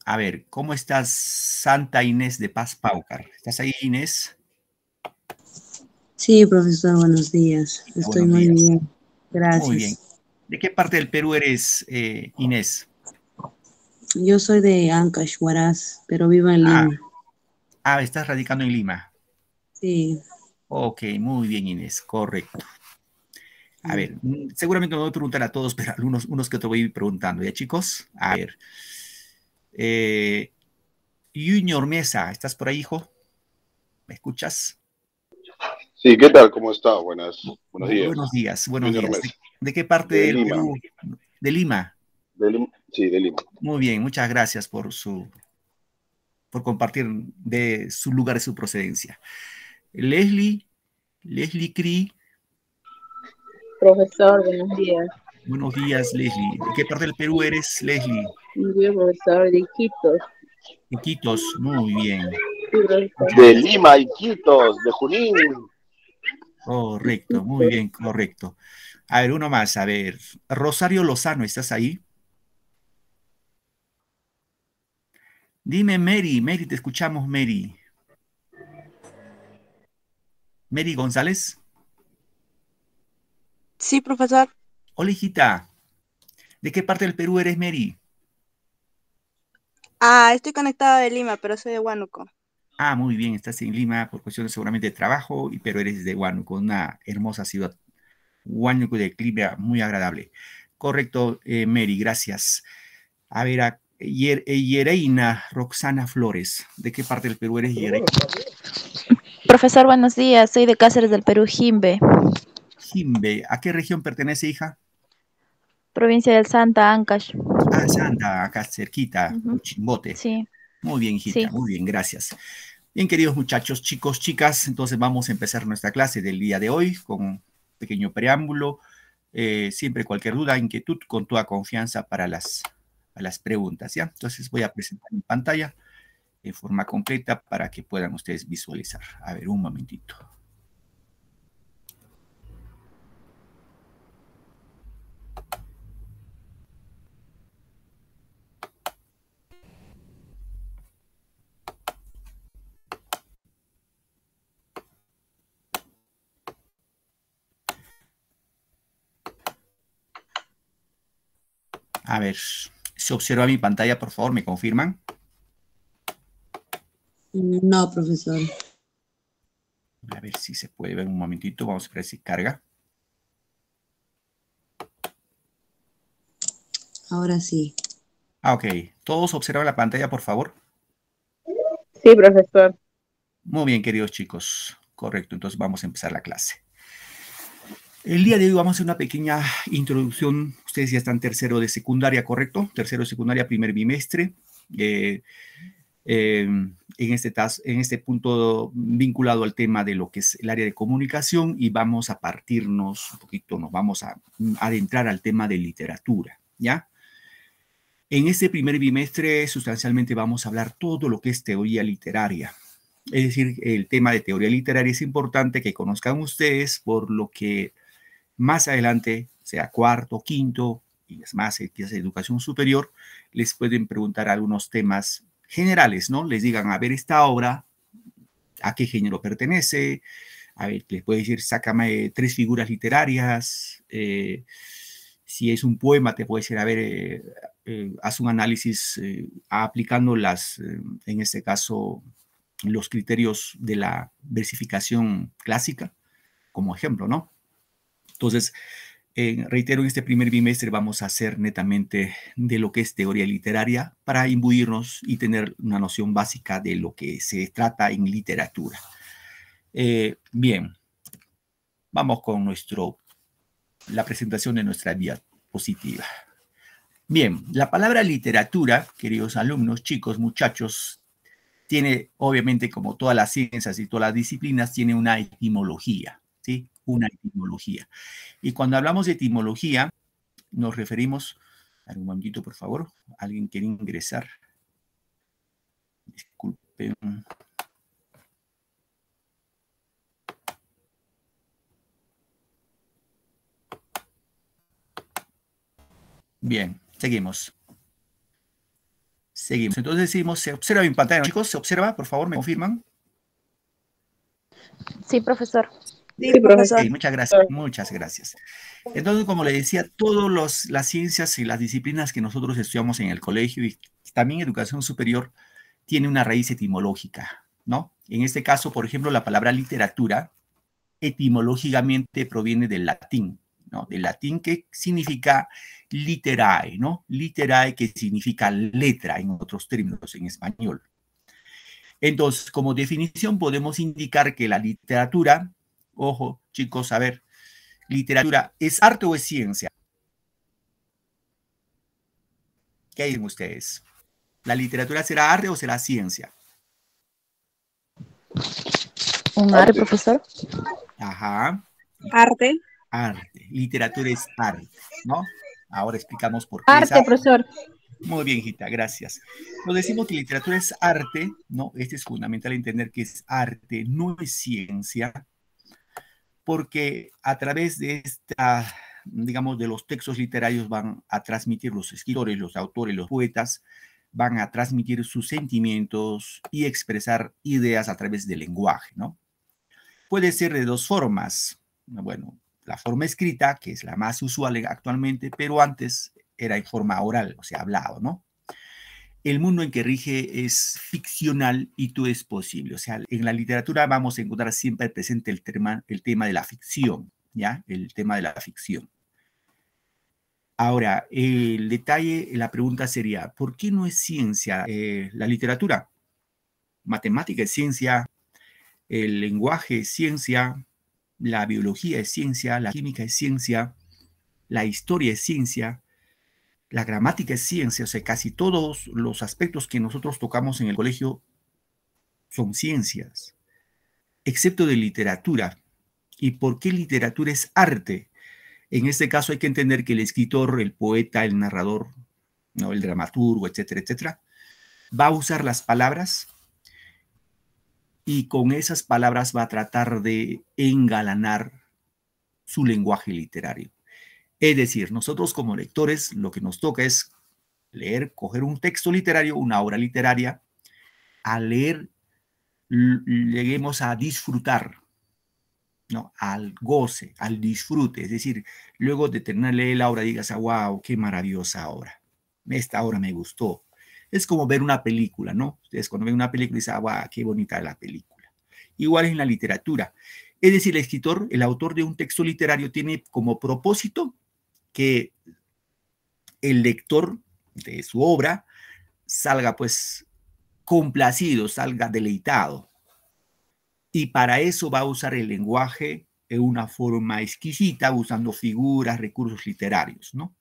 A ver, ¿cómo estás, Santa Inés de Paz Paucar? ¿Estás ahí, Inés? Sí, profesor, buenos días. Estoy Buenos muy días. bien. Muy bien. Gracias. ¿De qué parte del Perú eres, Inés? Yo soy de Ancash, Huaraz, pero vivo en Ah, Lima. estás radicando en Lima. Sí. Ok, muy bien, Inés, correcto. A Mm. ver, seguramente no voy a preguntar a todos, pero algunos unos que te voy a ir preguntando, ¿ya, chicos? A ver, eh, Junior Mesa, ¿estás por ahí, hijo? ¿Me escuchas? Sí, ¿qué tal? ¿Cómo está? Buenos días. Buenos días, buenos Junior días. Mesa, ¿De qué parte de del Lima. Perú? De Lima. Sí, de Lima. Muy bien, muchas gracias por compartir de su lugar y su procedencia. Leslie, Leslie Cree, Profesor, buenos días. buenos días, Leslie. ¿De qué parte del Perú eres, Leslie? Yo, profesor de Iquitos. Iquitos, muy bien. Sí, profesor. Muchas De gracias. Lima, Iquitos, de Junín. Correcto, muy Iquitos. bien, correcto. A ver, uno más, a ver. Rosario Lozano, ¿estás ahí? Dime, Mary, Mary, te escuchamos, Mary. Mary González. Sí, profesor. Hola, hijita. ¿De qué parte del Perú eres, Mary? Estoy conectada de Lima, pero soy de Huánuco. Muy bien, estás en Lima por cuestiones seguramente de trabajo, pero eres de Huánuco, una hermosa ciudad. Huánuco de clima muy agradable. Correcto, Mary, gracias. A ver, Yereina Roxana Flores. ¿De qué parte del Perú eres, Yereina? Profesor, buenos días. Soy de Cáceres del Perú, Jimbe, Jimbe. ¿A qué región pertenece, hija? provincia del Santa, Ancash. Santa, acá cerquita, Ujú. Chimbote. Sí, Muy bien, hijita, sí. muy bien, gracias. Bien, queridos muchachos, chicos, chicas, entonces vamos a empezar nuestra clase del día de hoy con un pequeño preámbulo. Siempre cualquier duda, inquietud, con toda confianza para las preguntas, ¿ya? Entonces voy a presentar en pantalla en forma completa para que puedan ustedes visualizar. A ver, un momentito. A ver, ¿se observa mi pantalla, por favor? ¿Me confirman? No, profesor. A ver si se puede ver un momentito. Vamos a ver si carga. Ahora sí. Ok. ¿Todos observan la pantalla, por favor? Sí, profesor. Muy bien, queridos chicos. Correcto, entonces vamos a empezar la clase. El día de hoy vamos a hacer una pequeña introducción. Ustedes ya están tercero de secundaria, ¿correcto? Tercero de secundaria, primer bimestre. En este punto vinculado al tema de lo que es el área de comunicación y vamos a partirnos un poquito, nos vamos a adentrar al tema de literatura, ¿ya? En este primer bimestre sustancialmente vamos a hablar todo lo que es teoría literaria. Es decir, el tema de teoría literaria es importante que conozcan ustedes por lo que más adelante, sea cuarto, quinto, y es más, quizás educación superior, les pueden preguntar algunos temas generales, ¿no? Les digan, a ver, esta obra, ¿a qué género pertenece? A ver, les puede decir, sácame tres figuras literarias. Si es un poema, te puede decir, a ver, haz un análisis aplicando en este caso, los criterios de la versificación clásica, como ejemplo, ¿no? Entonces, reitero, en este primer bimestre vamos a hacer netamente de lo que es teoría literaria para imbuirnos y tener una noción básica de lo que se trata en literatura. Bien, vamos con la presentación de nuestra diapositiva. Bien, la palabra literatura, queridos alumnos, chicos, muchachos, tiene, obviamente, como todas las ciencias y todas las disciplinas, tiene una etimología, ¿sí? Una etimología. Y cuando hablamos de etimología, nos referimos, un momentito, por favor, alguien quiere ingresar. Disculpen. Bien, seguimos. Seguimos. Entonces decimos, se observa en pantalla, ¿no, chicos? ¿Se observa? Por favor, ¿me confirman? Sí, profesor. Sí, Sí, profesor. Ok, muchas gracias, muchas gracias. Entonces, como le decía, todas las ciencias y las disciplinas que nosotros estudiamos en el colegio y también educación superior tiene una raíz etimológica, ¿no? En este caso, por ejemplo, la palabra literatura etimológicamente proviene del latín, ¿no? Del latín que significa literae, ¿no? Literae que significa letra en otros términos en español. Entonces, como definición podemos indicar que la literatura, ojo, chicos, a ver, literatura, ¿es arte o es ciencia? ¿Qué dicen ustedes? ¿La literatura será arte o será ciencia? ¿Un arte, profesor? Ajá, Arte. arte. Literatura es arte, ¿no? Ahora explicamos por qué es Arte, arte. profesor. Muy bien, Gita, gracias. Nos decimos que literatura es arte, ¿no? Este es fundamental entender que es arte, no es ciencia, porque a través de esta, digamos, de los textos literarios van a transmitir los escritores, los autores, los poetas, van a transmitir sus sentimientos y expresar ideas a través del lenguaje, ¿no? Puede ser de dos formas. Bueno, la forma escrita, que es la más usual actualmente, pero antes era en forma oral, o sea, hablado, ¿no? El mundo en que rige es ficcional y todo es posible. O sea, en la literatura vamos a encontrar siempre presente el tema de la ficción, ¿ya? El tema de la ficción. Ahora, el detalle, la pregunta sería, ¿por qué no es ciencia la literatura? Matemática es ciencia, el lenguaje es ciencia, la biología es ciencia, la química es ciencia, la historia es ciencia, la gramática es ciencia, o sea, casi todos los aspectos que nosotros tocamos en el colegio son ciencias, excepto de literatura. ¿Y por qué literatura es arte? En este caso hay que entender que el escritor, el poeta, el narrador, ¿no? El dramaturgo, etcétera, etcétera, va a usar las palabras y con esas palabras va a tratar de engalanar su lenguaje literario. Es decir, nosotros como lectores lo que nos toca es leer, coger un texto literario, una obra literaria, a leer, lleguemos a disfrutar, ¿no? Al goce, al disfrute. Es decir, luego de tenerle la obra, digas, wow, qué maravillosa obra. Esta obra me gustó. Es como ver una película, ¿no? Ustedes cuando ven una película dicen, wow, qué bonita la película. Igual es en la literatura. Es decir, el escritor, el autor de un texto literario tiene como propósito que el lector de su obra salga pues complacido, salga deleitado. Y para eso va a usar el lenguaje en una forma exquisita, usando figuras, recursos literarios, ¿no?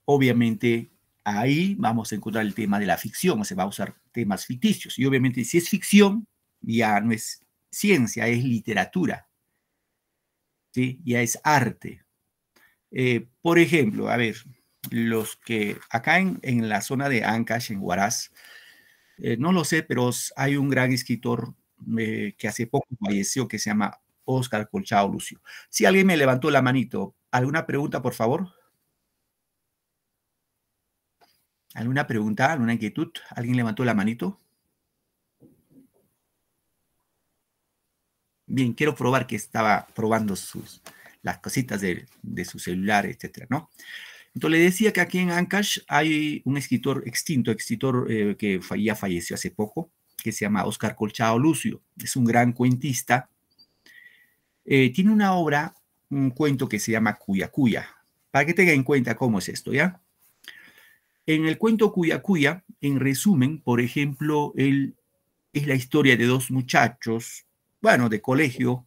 Obviamente ahí vamos a encontrar el tema de la ficción, o sea, va a usar temas ficticios. Y obviamente si es ficción, ya no es ciencia, es literatura, ¿sí? Ya es arte. Por ejemplo, a ver, los que acá en la zona de Ancash, en Huaraz, no lo sé, pero hay un gran escritor que hace poco falleció que se llama Óscar Colchado Lucio. Si alguien me levantó la manito, ¿alguna pregunta, por favor? ¿Alguna pregunta, alguna inquietud? ¿Alguien levantó la manito? Bien, quiero probar que estaba probando las cositas de su celular, etcétera, ¿no? Entonces le decía que aquí en Ancash hay un escritor extinto, que ya falleció hace poco, que se llama Óscar Colchado Lucio. Es un gran cuentista. Tiene una obra, un cuento que se llama Cuya Cuya. Para que tengan en cuenta cómo es esto, ¿ya? En el cuento Cuya Cuya, en resumen, por ejemplo, es la historia de dos muchachos, bueno, de colegio,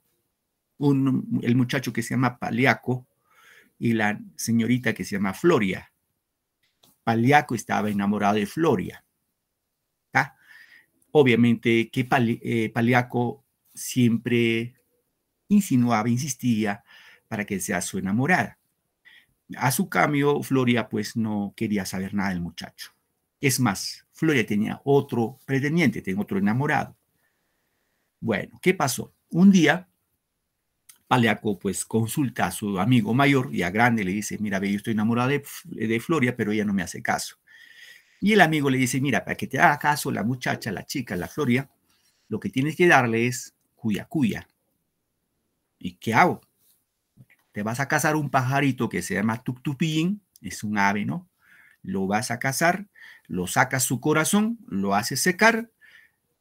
el muchacho que se llama Paliaco y la señorita que se llama Floria. Paliaco estaba enamorado de Floria. ¿Tá? Obviamente que Paliaco siempre insinuaba, insistía para que sea su enamorada. A su cambio, Floria pues no quería saber nada del muchacho. Es más, Floria tenía otro pretendiente, tenía otro enamorado. Bueno, ¿qué pasó? Un día, Paliaco pues consulta a su amigo mayor, ya grande, le dice, mira, ve, yo estoy enamorado de Floria, pero ella no me hace caso. Y el amigo le dice, mira, para que te haga caso la muchacha, la chica, la Floria, lo que tienes que darle es cuya cuya. ¿Y qué hago? Te vas a cazar un pajarito que se llama tuctupillín, es un ave, ¿no? Lo vas a cazar, lo sacas su corazón, lo haces secar,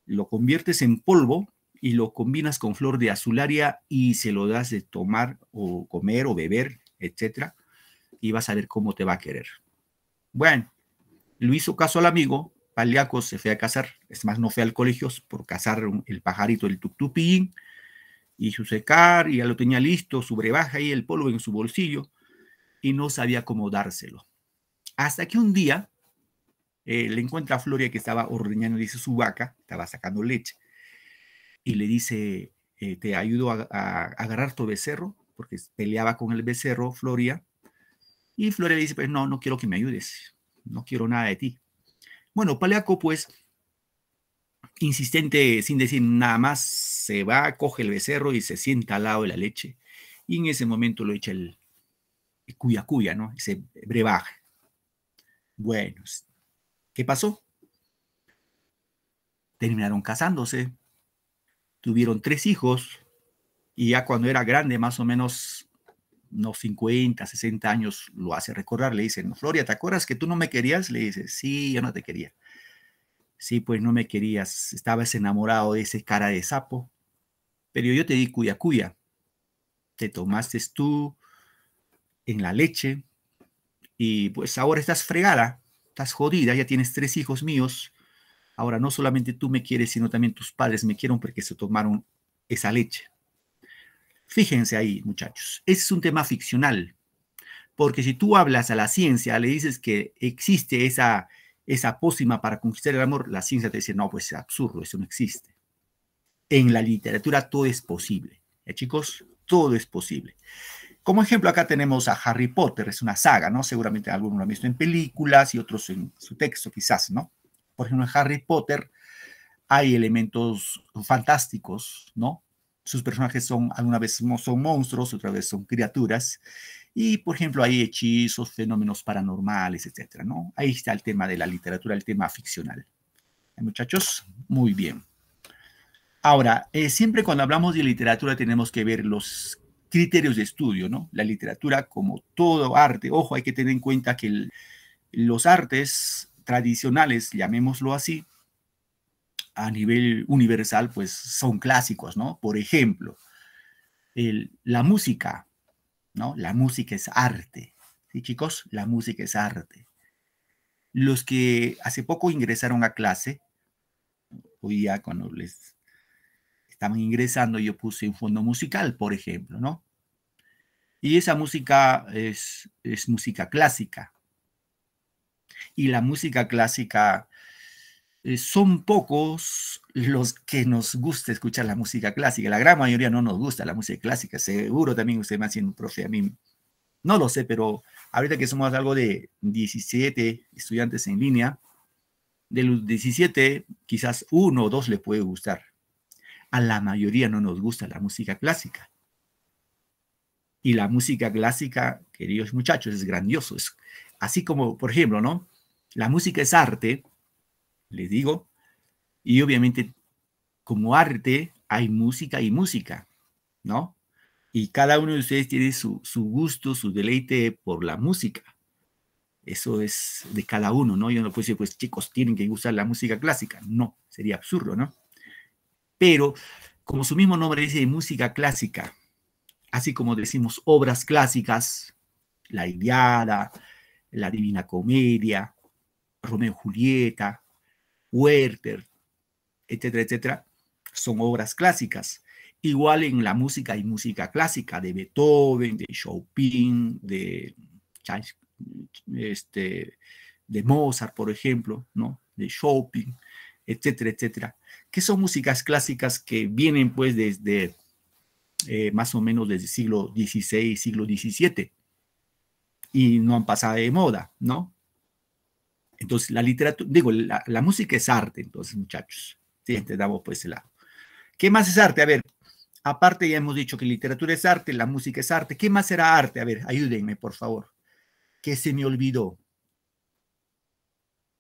lo conviertes en polvo y lo combinas con flor de azularia y se lo das de tomar o comer o beber, etcétera, y vas a ver cómo te va a querer. Bueno, lo hizo caso al amigo, Paliaco se fue a cazar, es más, no fue al colegio por cazar el pajarito del tuctupillín, hizo secar y ya lo tenía listo, su brebaje y el polvo en su bolsillo, y no sabía cómo dárselo. Hasta que un día le encuentra a Floria que estaba ordeñando, dice, su vaca, estaba sacando leche, y le dice, te ayudo a agarrar tu becerro, porque peleaba con el becerro, Floria, y Floria le dice, pues no, no quiero que me ayudes, no quiero nada de ti. Bueno, Paliaco, pues, insistente, sin decir nada más, se va, coge el becerro y se sienta al lado de la leche, y en ese momento lo echa el cuya, ¿no? Ese brebaje. Bueno, ¿qué pasó? Terminaron casándose, tuvieron 3 hijos, y ya cuando era grande, más o menos unos 50, 60 años, lo hace recordar, le dicen, Floria, ¿te acuerdas que tú no me querías? Le dice, sí, yo no te quería. Sí, pues no me querías, estabas enamorado de ese cara de sapo, pero yo te di cuya, te tomaste tú en la leche y pues ahora estás fregada, estás jodida, ya tienes 3 hijos míos, ahora no solamente tú me quieres, sino también tus padres me quieren porque se tomaron esa leche. Fíjense ahí, muchachos, ese es un tema ficcional, porque si tú hablas a la ciencia, le dices que existe esa pócima para conquistar el amor, la ciencia te dice, no, pues es absurdo, eso no existe. En la literatura todo es posible. Chicos, todo es posible. Como ejemplo, acá tenemos a Harry Potter, es una saga, ¿no? Seguramente algunos lo han visto en películas y otros en su texto, quizás, ¿no? Por ejemplo, en Harry Potter hay elementos fantásticos, ¿no? Sus personajes son, alguna vez son monstruos, otra vez son criaturas. Y, por ejemplo, hay hechizos, fenómenos paranormales, etcétera, ¿no? Ahí está el tema de la literatura, el tema ficcional. Muchachos, muy bien. Ahora, siempre cuando hablamos de literatura tenemos que ver los criterios de estudio, ¿no? La literatura, como todo arte, ojo, hay que tener en cuenta que los artes tradicionales, llamémoslo así, a nivel universal, pues son clásicos, ¿no? Por ejemplo, la música, ¿no? La música es arte, ¿sí, chicos? La música es arte. Los que hace poco ingresaron a clase, hoy ya cuando les estaban ingresando, yo puse un fondo musical, por ejemplo, ¿no? Y esa música es música clásica. Y la música clásica, son pocos los que nos gusta escuchar la música clásica. La gran mayoría no nos gusta la música clásica. Seguro también usted me ha sido un profe, a mí no lo sé, pero ahorita que somos algo de 17 estudiantes en línea, de los 17, quizás 1 o 2 le puede gustar. A la mayoría no nos gusta la música clásica. Y la música clásica, queridos muchachos, es grandioso. Es así como, por ejemplo, ¿no? La música es arte, les digo, y obviamente como arte hay música y música, ¿no? Y cada uno de ustedes tiene su gusto, su deleite por la música. Eso es de cada uno, ¿no? Yo no puedo decir, pues chicos, tienen que gustar la música clásica. No, sería absurdo, ¿no? Pero, como su mismo nombre dice, música clásica, así como decimos obras clásicas, la Ilíada, la Divina Comedia, Romeo y Julieta, Werther, etcétera, etcétera, son obras clásicas. Igual en la música hay música clásica de Beethoven, de Chopin, de Mozart, por ejemplo, ¿no? De Chopin, etcétera, etcétera, que son músicas clásicas que vienen pues desde más o menos desde el siglo XVI, siglo XVII, y no han pasado de moda, ¿no? Entonces, la literatura, digo, la música es arte, entonces, muchachos, sí, te damos por ese lado. ¿Qué más es arte? A ver, aparte ya hemos dicho que literatura es arte, la música es arte. ¿Qué más será arte? A ver, ayúdenme, por favor. ¿Qué se me olvidó?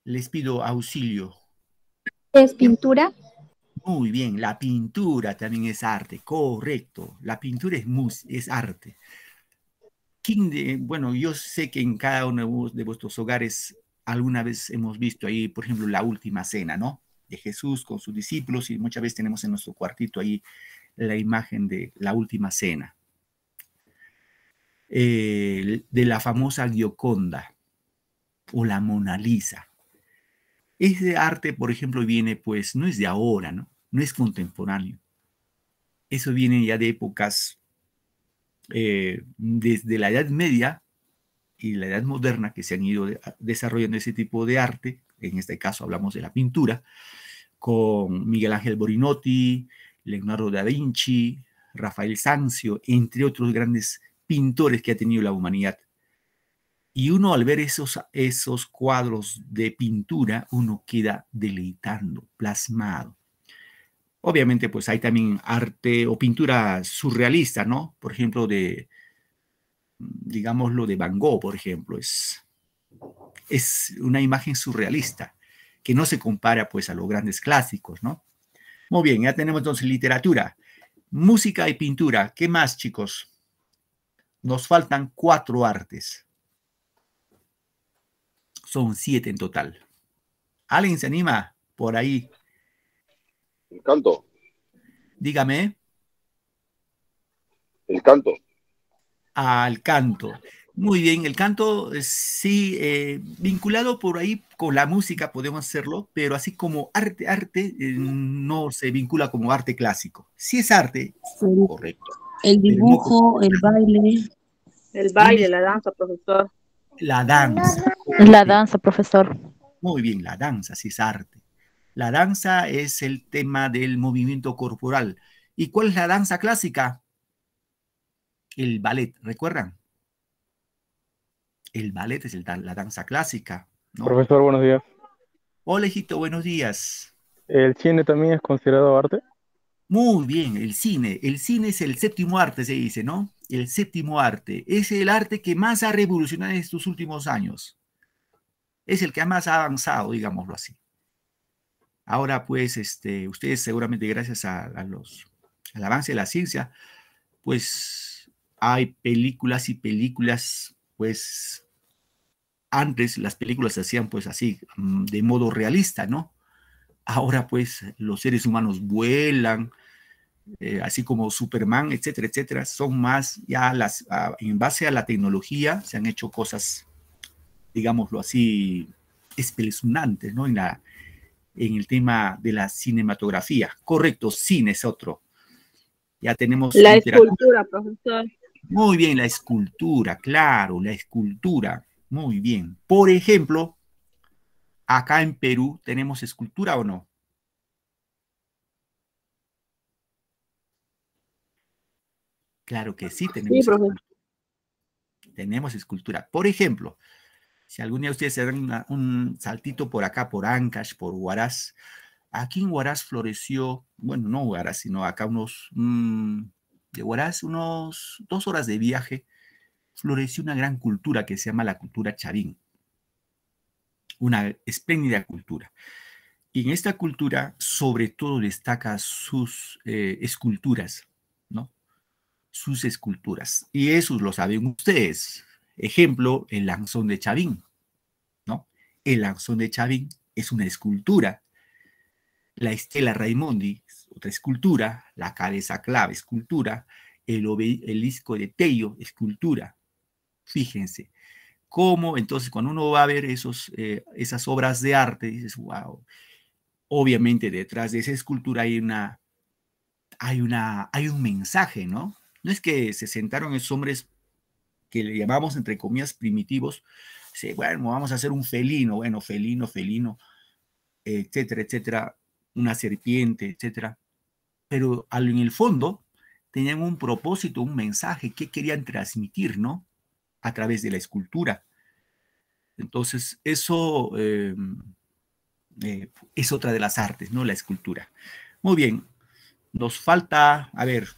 Les pido auxilio. ¿Es pintura? Muy bien, la pintura también es arte, correcto. La pintura es arte. Bueno, yo sé que en cada uno de vuestros hogares alguna vez hemos visto ahí, por ejemplo, la última cena, ¿no? De Jesús con sus discípulos y muchas veces tenemos en nuestro cuartito ahí la imagen de la última cena. De la famosa Gioconda o la Mona Lisa. Ese arte, por ejemplo, viene, pues, no es de ahora, ¿no? No es contemporáneo. Eso viene ya de épocas desde la Edad Media y la Edad Moderna que se han ido desarrollando ese tipo de arte. En este caso hablamos de la pintura, con Miguel Ángel Borinotti, Leonardo da Vinci, Rafael Sanzio, entre otros grandes pintores que ha tenido la humanidad. Y uno al ver esos cuadros de pintura, uno queda deleitando, plasmado. Obviamente, pues hay también arte o pintura surrealista, ¿no? Por ejemplo, digámoslo, de Van Gogh, por ejemplo. Es una imagen surrealista que no se compara, pues, a los grandes clásicos, ¿no? Muy bien, ya tenemos entonces literatura, música y pintura. ¿Qué más, chicos? Nos faltan 4 artes. Son 7 en total. ¿Alguien se anima por ahí? El canto. Dígame. El canto. Al canto. Muy bien, el canto sí, vinculado por ahí con la música podemos hacerlo, pero así como arte, no se vincula como arte clásico. Sí es arte, correcto. El Pero no dibujo, el baile. El baile, Dime. la danza, profesor. La danza. La danza, profesor. Muy bien, la danza sí es arte. La danza es el tema del movimiento corporal. ¿Y cuál es la danza clásica? El ballet, ¿recuerdan? El ballet es la danza clásica, ¿no? Profesor, buenos días. Hola, hijito, buenos días. ¿El cine también es considerado arte? Muy bien, el cine. El cine es el séptimo arte, se dice, ¿no? El séptimo arte. Es el arte que más ha revolucionado en estos últimos años. Es el que más ha avanzado, digámoslo así. Ahora, pues, ustedes seguramente gracias al avance de la ciencia, pues hay películas y películas, pues, antes las películas se hacían pues así, de modo realista, ¿no? Ahora pues los seres humanos vuelan, así como Superman, etcétera, etcétera, son más ya en base a la tecnología se han hecho cosas, digámoslo así, espeluznantes, ¿no? En el tema de la cinematografía. Correcto, cine es otro. Ya tenemos La escultura, profesor. Muy bien, la escultura, claro, la escultura. Muy bien. Por ejemplo, acá en Perú, ¿tenemos escultura o no? Claro que sí, Sí, tenemos profesor. escultura. Tenemos escultura. Por ejemplo, si algún día ustedes se dan un saltito por acá, por Ancash, por Huaraz, aquí en Huaraz floreció, bueno, no Huaraz, sino acá de Huaraz, unos 2 horas de viaje, floreció una gran cultura que se llama la cultura chavín. Una espléndida cultura. Y en esta cultura, sobre todo, destaca sus esculturas, ¿no? Sus esculturas. Y eso lo saben ustedes. Ejemplo, el Lanzón de Chavín, ¿no? El Lanzón de Chavín es una escultura. La Estela Raimondi es otra escultura. La Cabeza Clave, escultura. El Obelisco de Tello, escultura. Fíjense. Cómo, entonces, cuando uno va a ver esas obras de arte, dices, wow. Obviamente detrás de esa escultura hay un mensaje, ¿no? No es que se sentaron esos hombres que le llamamos, entre comillas, primitivos, bueno, vamos a hacer un felino, bueno, felino, etcétera, etcétera, una serpiente, etcétera. Pero en el fondo tenían un propósito, un mensaje que querían transmitir, ¿no? A través de la escultura. Entonces, eso es otra de las artes, ¿no? La escultura. Muy bien, nos falta, a ver,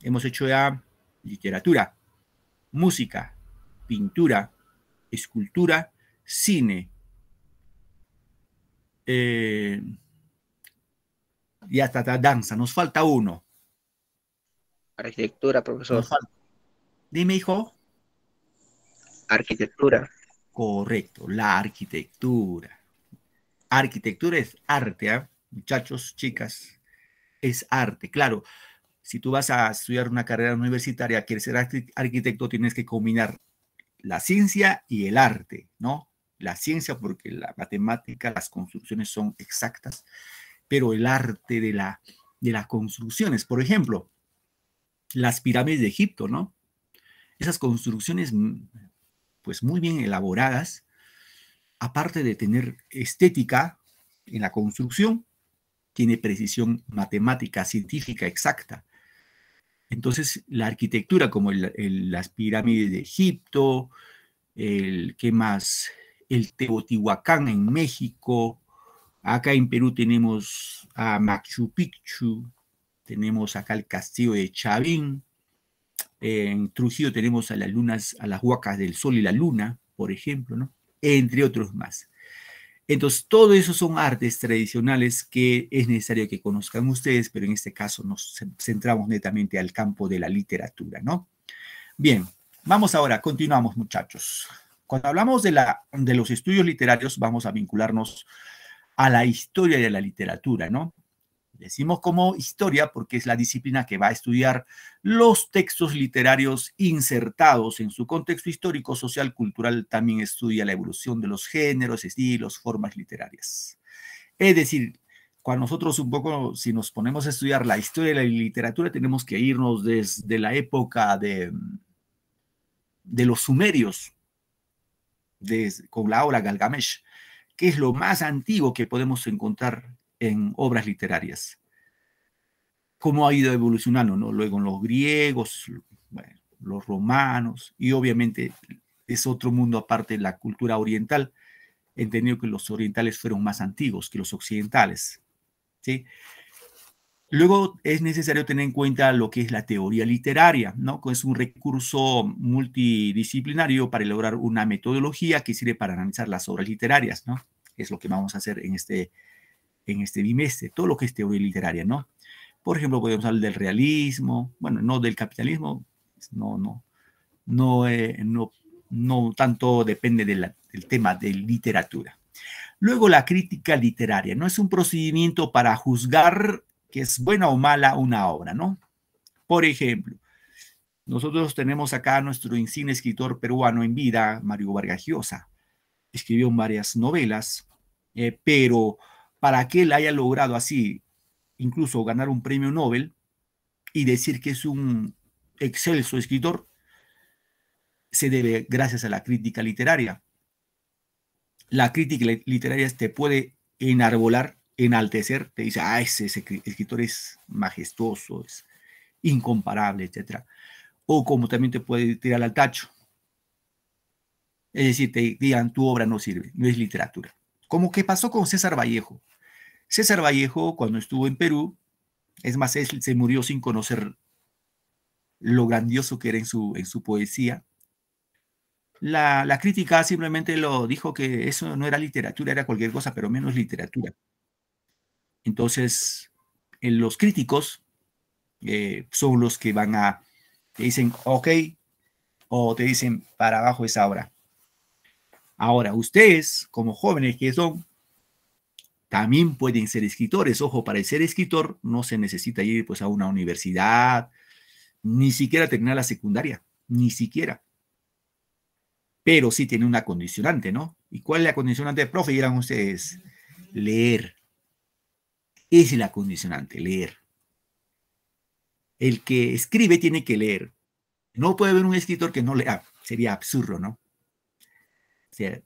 hemos hecho ya literatura, música, pintura, escultura, cine. Ya está, danza. Nos falta uno. Arquitectura, profesor. Nos falta. Dime, hijo. Arquitectura. Correcto, la arquitectura. Arquitectura es arte, ¿eh? Muchachos, chicas, es arte. Claro, si tú vas a estudiar una carrera universitaria, quieres ser arquitecto, tienes que combinar la ciencia y el arte, ¿no? La ciencia porque la matemática, las construcciones son exactas, pero el arte de las construcciones, por ejemplo, las pirámides de Egipto, ¿no? Esas construcciones, pues muy bien elaboradas, aparte de tener estética en la construcción, tiene precisión matemática, científica, exacta. Entonces, la arquitectura, como las pirámides de Egipto, ¿qué más? El Teotihuacán en México, acá en Perú tenemos a Machu Picchu, tenemos acá el castillo de Chavín, en Trujillo tenemos a las lunas, a las huacas del sol y la luna, por ejemplo, ¿no? Entre otros más. Entonces, todo eso son artes tradicionales que es necesario que conozcan ustedes, pero en este caso nos centramos netamente al campo de la literatura, ¿no? Bien, vamos ahora, continuamos, muchachos. Cuando hablamos de los estudios literarios, vamos a vincularnos a la historia de la literatura, ¿no? Decimos como historia porque es la disciplina que va a estudiar los textos literarios insertados en su contexto histórico, social, cultural. También estudia la evolución de los géneros, estilos, formas literarias. Es decir, cuando nosotros un poco, si nos ponemos a estudiar la historia de la literatura, tenemos que irnos desde la época de los sumerios, con la obra Galgamesh, que es lo más antiguo que podemos encontrar en obras literarias. Cómo ha ido evolucionando, ¿no? Luego en los griegos, bueno, los romanos, y obviamente es otro mundo aparte de la cultura oriental, entendido que los orientales fueron más antiguos que los occidentales, ¿sí? Luego es necesario tener en cuenta lo que es la teoría literaria, ¿no? Que es un recurso multidisciplinario para elaborar una metodología que sirve para analizar las obras literarias, ¿no? Es lo que vamos a hacer en este bimestre, todo lo que es teoría literaria, ¿no? Por ejemplo, podemos hablar del realismo, bueno, no del capitalismo, no tanto depende del tema de literatura. Luego, la crítica literaria, ¿no? Es un procedimiento para juzgar que es buena o mala una obra, ¿no? Por ejemplo, nosotros tenemos acá a nuestro insigne escritor peruano en vida, Mario Vargas Llosa. Escribió varias novelas, pero para que él haya logrado así, incluso ganar un premio Nobel y decir que es un excelso escritor, se debe gracias a la crítica literaria. La crítica literaria te puede enarbolar, enaltecer, te dice, ese escritor es majestuoso, es incomparable, etc. O como también te puede tirar al tacho. Es decir, te digan, tu obra no sirve, no es literatura. Como que pasó con César Vallejo. César Vallejo, cuando estuvo en Perú, es más, él se murió sin conocer lo grandioso que era en su poesía. La crítica simplemente lo dijo que eso no era literatura, era cualquier cosa, pero menos literatura. Entonces, los críticos son los que te dicen, ok, o te dicen, para abajo esa obra. Ahora, ustedes, como jóvenes que son, también pueden ser escritores. Ojo, para ser escritor no se necesita ir pues, a una universidad, ni siquiera terminar la secundaria, ni siquiera. Pero sí tiene una condicionante, ¿no? ¿Y cuál es la condicionante, profe? Dirán ustedes, leer. Esa es la condicionante, leer. El que escribe tiene que leer. No puede haber un escritor que no lea. Sería absurdo, ¿no? O sea,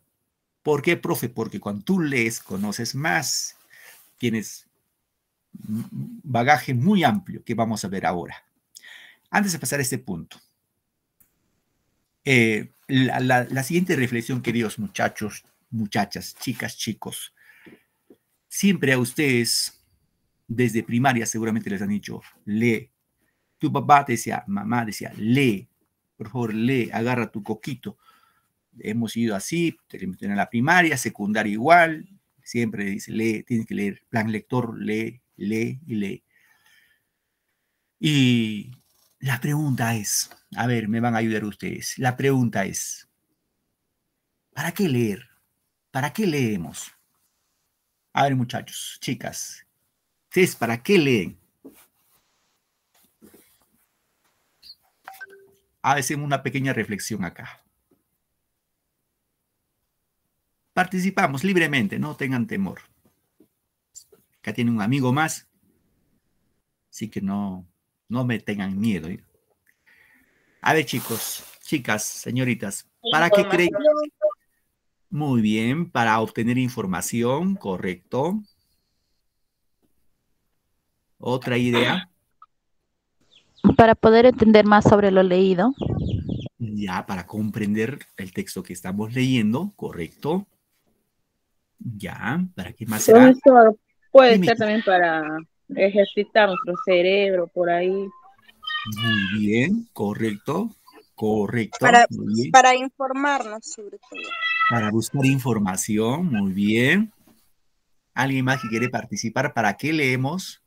¿por qué, profe? Porque cuando tú lees, conoces más, tienes bagaje muy amplio que vamos a ver ahora. Antes de pasar a este punto, la siguiente reflexión, queridos muchachos, muchachas, chicas, chicos, siempre a ustedes, desde primaria seguramente les han dicho, lee. Tu papá te decía, mamá decía, lee, por favor, lee, agarra tu coquito. Hemos ido así, en la primaria, secundaria igual, siempre dice, lee, tienes que leer. Plan lector, lee, lee y lee. Y la pregunta es, a ver, me van a ayudar ustedes. La pregunta es, ¿para qué leer? ¿Para qué leemos? A ver, muchachos, chicas, ¿ustedes para qué leen? Hacemos una pequeña reflexión acá. Participamos libremente, no tengan temor. Acá tiene un amigo más, así que no me tengan miedo. A ver, chicos, chicas, señoritas, ¿para qué creen? Muy bien, para obtener información, correcto. ¿Otra idea? Para poder entender más sobre lo leído. Ya, para comprender el texto que estamos leyendo, correcto. Ya, ¿para qué más será? Profesor, puede Dime. ser también para ejercitar nuestro cerebro por ahí. Muy bien, correcto, correcto. Para, Muy bien. para informarnos sobre todo. Para buscar información, muy bien. ¿Alguien más que quiere participar? ¿Para qué leemos?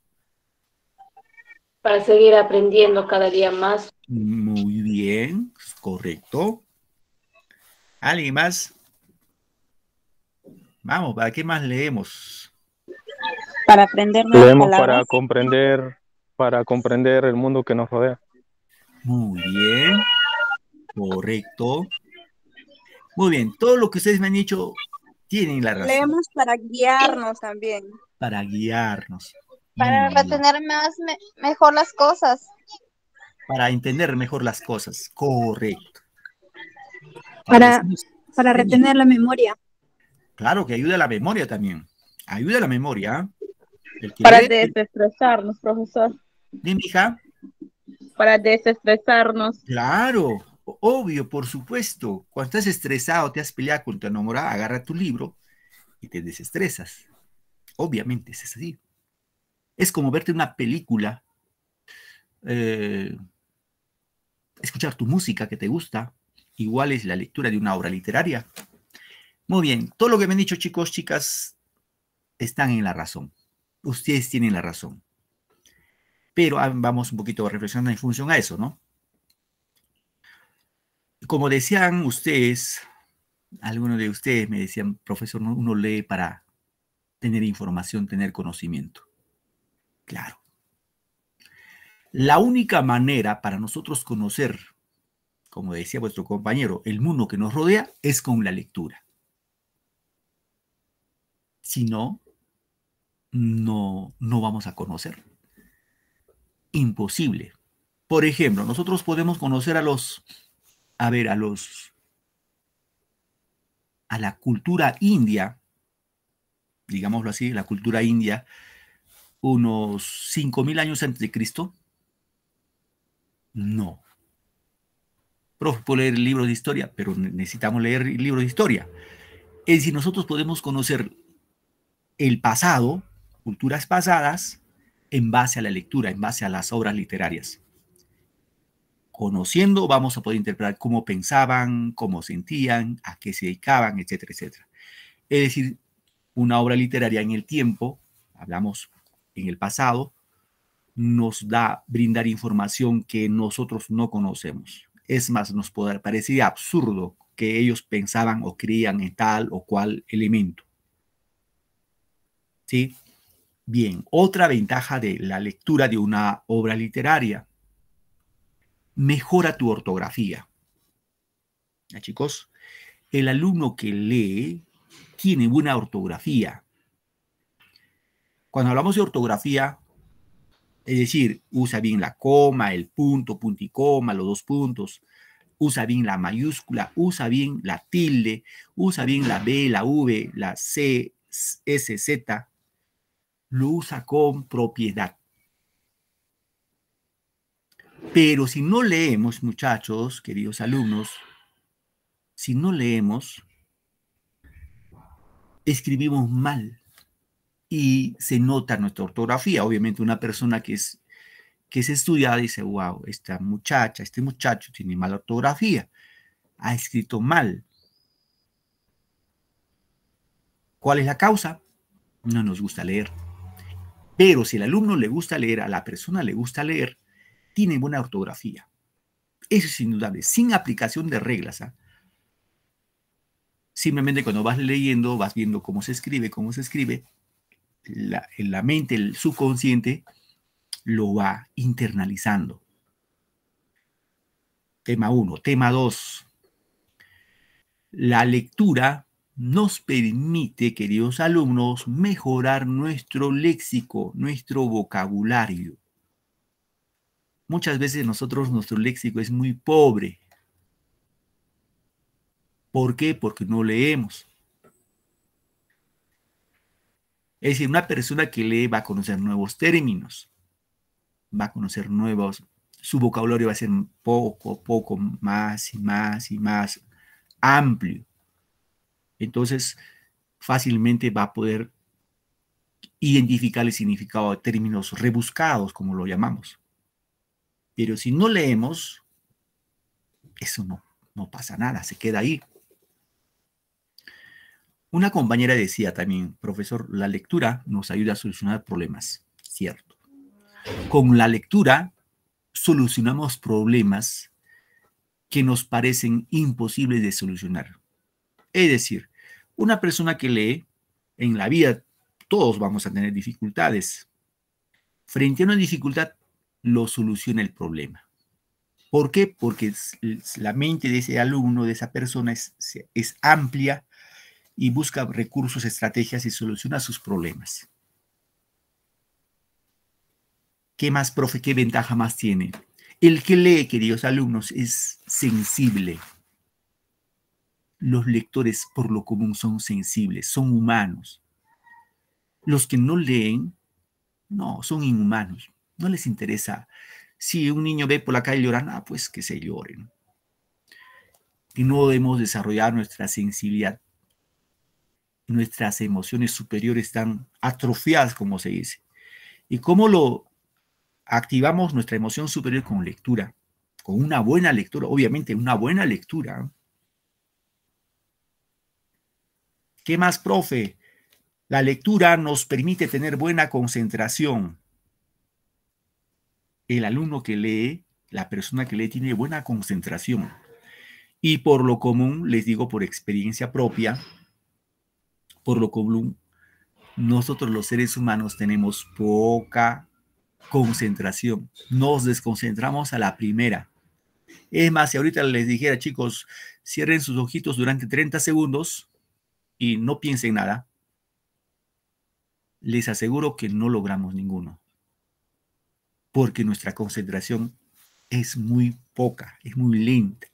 Para seguir aprendiendo cada día más. Muy bien, correcto. ¿Alguien más? Vamos, ¿para qué más leemos? Para aprender nuevas Leemos palabras. para comprender el mundo que nos rodea. Muy bien, correcto. Muy bien, todo lo que ustedes me han dicho tienen la razón. Leemos para guiarnos también. Para guiarnos. Para Muy bien. retener mejor las cosas. Para entender mejor las cosas. Correcto. Para Decimos, retener la memoria. claro que ayuda a la memoria también. Ayuda a la memoria. El que Para lee, desestresarnos, profesor. dime, hija. Para desestresarnos. Claro, obvio, por supuesto. Cuando estás estresado, te has peleado con tu enamorada, agarra tu libro y te desestresas. Obviamente, es así. Es como verte una película, escuchar tu música que te gusta. Igual es la lectura de una obra literaria. Muy bien, todo lo que me han dicho, chicos, chicas, están en la razón. Ustedes tienen la razón. Pero vamos un poquito a reflexionar en función a eso, ¿no? Como decían ustedes, algunos de ustedes me decían, profesor, uno lee para tener información, tener conocimiento. Claro. La única manera para nosotros conocer, como decía vuestro compañero, el mundo que nos rodea es con la lectura. Si no, no vamos a conocer. Imposible. Por ejemplo, nosotros podemos conocer a la cultura india, digámoslo así, la cultura india, unos 5.000 años antes de Cristo. No. Profe, puedo leer libros de historia, pero necesitamos leer libros de historia. Es decir, nosotros podemos conocer el pasado, culturas pasadas, en base a la lectura, en base a las obras literarias. Conociendo, vamos a poder interpretar cómo pensaban, cómo sentían, a qué se dedicaban, etcétera, etcétera. Es decir, una obra literaria en el tiempo, hablamos en el pasado, nos da brindar información que nosotros no conocemos. Es más, nos parecía absurdo que ellos pensaban o creían en tal o cual elemento. ¿Sí? Bien, otra ventaja de la lectura de una obra literaria. Mejora tu ortografía. ¿Ya, chicos? El alumno que lee tiene buena ortografía. Cuando hablamos de ortografía, es decir, usa bien la coma, el punto, punto y coma, los dos puntos, usa bien la mayúscula, usa bien la tilde, usa bien la B, la V, la C, S, Z, lo usa con propiedad. Pero si no leemos, muchachos, queridos alumnos, si no leemos, escribimos mal y se nota nuestra ortografía. Obviamente una persona que es estudiada dice, wow, esta muchacha, este muchacho tiene mala ortografía, ha escrito mal. ¿Cuál es la causa? no nos gusta leer. Pero si al alumno le gusta leer, a la persona le gusta leer, tiene buena ortografía. Eso es indudable, sin aplicación de reglas. Simplemente cuando vas leyendo, vas viendo cómo se escribe, la mente, el subconsciente, lo va internalizando. Tema 1. Tema 2. La lectura nos permite, queridos alumnos, mejorar nuestro léxico, nuestro vocabulario. Muchas veces nuestro léxico es muy pobre. ¿Por qué? Porque no leemos. Es decir, una persona que lee va a conocer nuevos términos, va a conocer su vocabulario va a ser poco a poco más y más y más amplio. Entonces, fácilmente va a poder identificar el significado de términos rebuscados, como lo llamamos. Pero si no leemos, eso no pasa nada, se queda ahí. Una compañera decía también, profesor, la lectura nos ayuda a solucionar problemas. Cierto. Con la lectura solucionamos problemas que nos parecen imposibles de solucionar. Es decir, una persona que lee, en la vida todos vamos a tener dificultades. Frente a una dificultad, lo soluciona el problema. ¿Por qué? Porque la mente de ese alumno, de esa persona, es amplia y busca recursos, estrategias y soluciona sus problemas. ¿Qué más, profe? ¿Qué ventaja más tiene? El que lee, queridos alumnos, es sensible. Los lectores, por lo común, son sensibles, son humanos. Los que no leen, no, son inhumanos. No les interesa. Si un niño ve por la calle llorando, pues que se lloren. Y no debemos desarrollar nuestra sensibilidad. Nuestras emociones superiores están atrofiadas, como se dice. ¿Y cómo lo activamos nuestra emoción superior? Con lectura, con una buena lectura, obviamente una buena lectura. ¿Qué más, profe? La lectura nos permite tener buena concentración. El alumno que lee, la persona que lee, tiene buena concentración. Y por lo común, les digo por experiencia propia, por lo común, nosotros los seres humanos tenemos poca concentración. Nos desconcentramos a la primera. Es más, si ahorita les dijera, chicos, cierren sus ojitos durante 30 segundos y no piensen nada, les aseguro que no logramos ninguno. Porque nuestra concentración es muy poca, es muy lenta.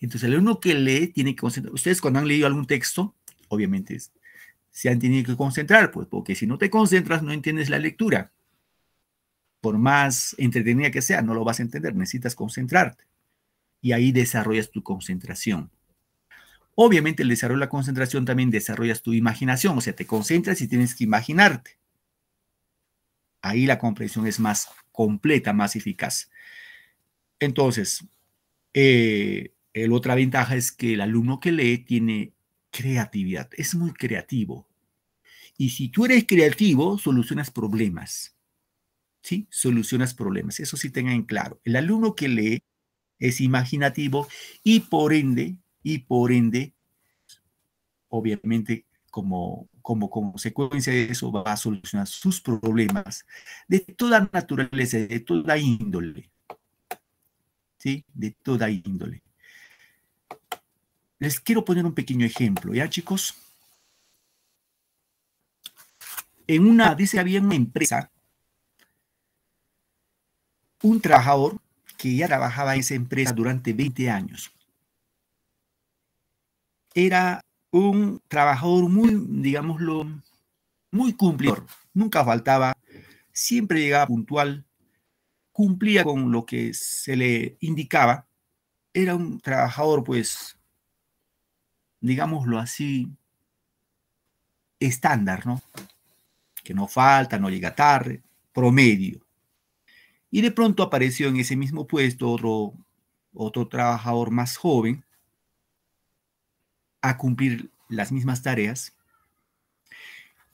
Entonces, el alumno que lee tiene que concentrar. Ustedes cuando han leído algún texto, obviamente se han tenido que concentrar, pues, porque si no te concentras, no entiendes la lectura. Por más entretenida que sea, no lo vas a entender, necesitas concentrarte. Y ahí desarrollas tu concentración. Obviamente, el desarrollo de la concentración también desarrollas tu imaginación, o sea, te concentras y tienes que imaginarte. Ahí la comprensión es más completa, más eficaz. Entonces, la otra ventaja es que el alumno que lee tiene creatividad, es muy creativo. Y si tú eres creativo, solucionas problemas. ¿Sí? Solucionas problemas. Eso sí tengan en claro. El alumno que lee es imaginativo y por ende, obviamente, como consecuencia de eso, va a solucionar sus problemas de toda naturaleza, de toda índole. ¿Sí? De toda índole. Les quiero poner un pequeño ejemplo, ¿ya, chicos? Dice que había una empresa, un trabajador que ya trabajaba en esa empresa durante 20 años. Era un trabajador muy, digámoslo, muy cumplidor. Nunca faltaba, siempre llegaba puntual, cumplía con lo que se le indicaba. Era un trabajador, pues, digámoslo así, estándar, ¿no? Que no falta, no llega tarde, promedio. Y de pronto apareció en ese mismo puesto otro trabajador más joven a cumplir las mismas tareas